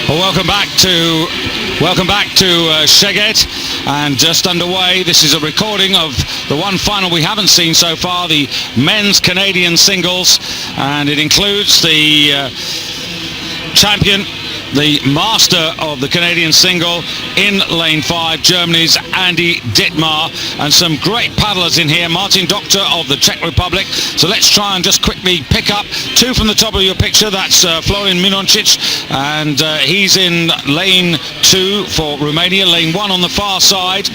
Well, welcome back to Szeged, and just underway. This is a recording of the one final we haven't seen so far, the men's Canadian singles, and it includes the champion, the master of the Canadian single in lane 5, Germany's Andy Dittmar, and some great paddlers in here. Martin Doctor of the Czech Republic. So let's try and just quickly pick up two from the top of your picture. That's Florin Minoncic, and he's in lane 2 for Romania, lane 1 on the far side.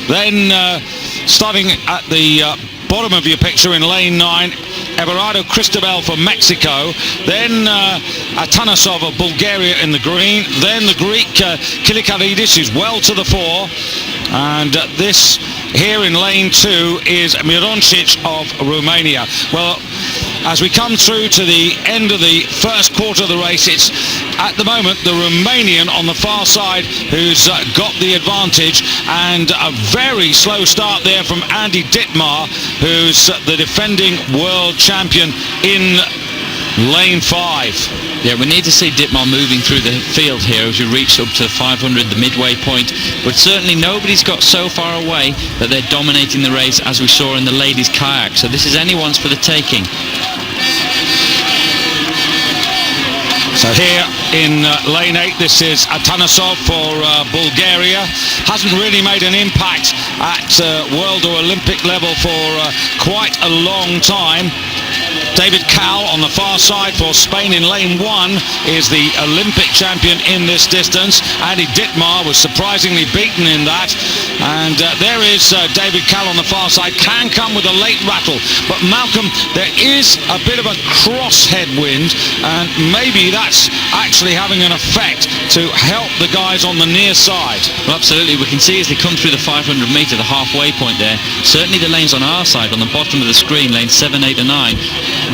Then starting at the bottom of your picture in lane 9, Everardo Cristobal for Mexico, then Atanasov of Bulgaria in the green, then the Greek Kilikaridis, who's well to the fore, and this here in lane 2 is Minoncic of Romania. Well, as we come through to the end of the first quarter of the race, it's at the moment the Romanian on the far side who's got the advantage, and a very slow start there from Andy Dittmar, who's the defending world champion in lane 5. Yeah, we need to see Dittmar moving through the field here as we reach up to the 500, the midway point, but certainly nobody's got so far away that they're dominating the race as we saw in the ladies kayak, so this is anyone's for the taking. So here in lane 8, this is Atanasov for Bulgaria. Hasn't really made an impact at world or Olympic level for quite a long time. David Cowell on the far side for Spain in lane 1 is the Olympic champion in this distance. Andy Dittmar was surprisingly beaten in that, and there is David Cowell on the far side. Can come with a late rattle, but Malcolm, there is a bit of a cross headwind, and maybe that's actually having an effect to help the guys on the near side. Well, absolutely. We can see as they come through the 500 metre, the halfway point there, certainly the lanes on our side, on the bottom of the screen, lanes 7, 8 and 9,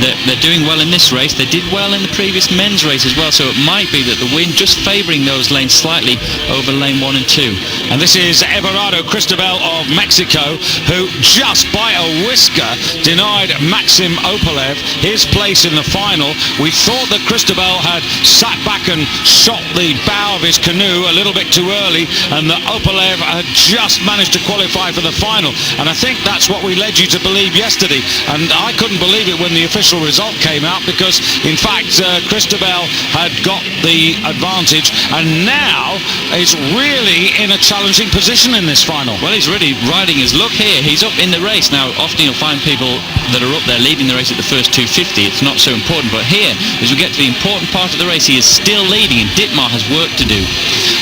they're doing well in this race. They did well in the previous men's race as well, so it might be that the wind just favouring those lanes slightly over lane 1 and 2. And this is Everardo Cristobal of Mexico, who just by a whisker denied Maxim Opolev his place in the final. We thought that Cristobal had sat back and shot the bow of his canoe a little bit too early, and that Opolev had just managed to qualify for the final, and I think that's what we led you to believe yesterday, and I couldn't believe it when the official result came out, because in fact Cristobal had got the advantage and now is really in a challenging position in this final. Well, he's really riding his luck here. He's up in the race now. Often you'll find people that are up there leading the race at the first 250. It's not so important, but here as we get to the important part of the race, he is still leading, and Dittmar has work to do.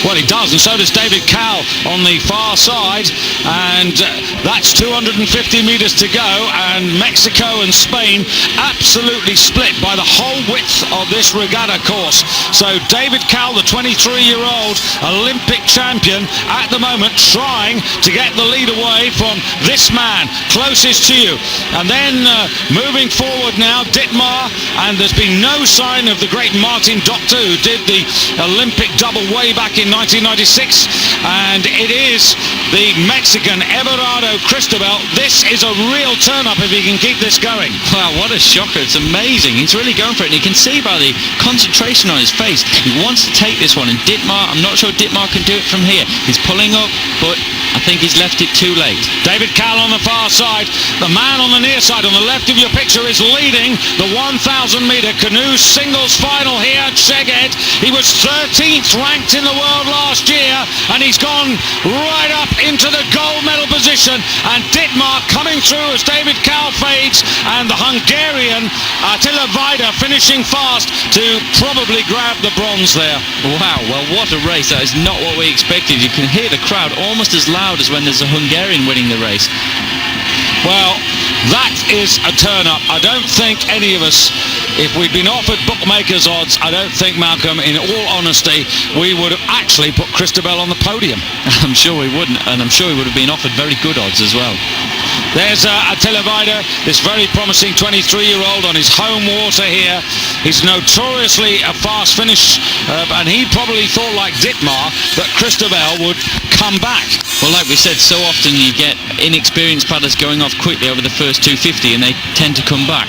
Well, he does, and so does David Cowell on the far side, and that's 250 metres to go, and Mexico and Spain absolutely split by the whole width of this regatta course. So David Cowell, the 23-year-old Olympic champion, at the moment trying to get the lead away from this man closest to you. And then moving forward now, Dittmar, and there's been no sign of the great Martin Doctor, who did the Olympic double way back in 1996, and it is the Mexican Everardo Cristobal. This is a real turn-up if he can keep this going. Wow, what a shocker. It's amazing. He's really going for it, and you can see by the concentration on his face, he wants to take this one, and Dittmar, I'm not sure Dittmar can do it from here. He's pulling up, but I think he's left it too late. David Cowell on the far side. The man on the near side on the left of your picture is leading the 1,000 metre canoe singles final here at Szeged. He was 13th ranked in the world last year, and he's gone right up into the gold medal position, and Dittmar coming through as David Cowell fades, and the Hungarian Attila Vida finishing fast to probably grab the bronze there. Wow, well, what a race. That is not what we expected. You can hear the crowd almost as loud as when there's a Hungarian winning the race. Well, that is a turn-up. I don't think any of us, if we'd been offered bookmakers odds, I don't think, Malcolm, in all honesty, we would have actually put Cristobal on the podium. I'm sure we wouldn't, and I'm sure he would have been offered very good odds as well. There's Attila Vida, this very promising 23-year-old on his home water here. He's notoriously a fast finish, and he probably thought, like Dittmar, that Cristobal would come back. Well, like we said, so often you get inexperienced paddlers going off quickly over the first 250 and they tend to come back.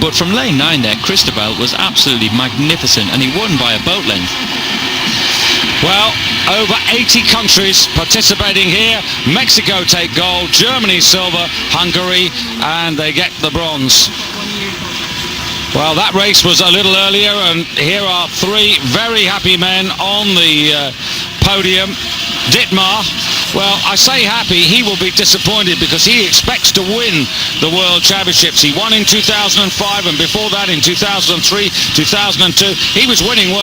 But from lane 9 there, Cristobal was absolutely magnificent, and he won by a boat length. Well, over 80 countries participating here. Mexico take gold, Germany silver, Hungary, and they get the bronze. Well, that race was a little earlier, and here are three very happy men on the podium. Dietmar, well, I say happy, he will be disappointed because he expects to win the World Championships. He won in 2005, and before that in 2003, 2002, he was winning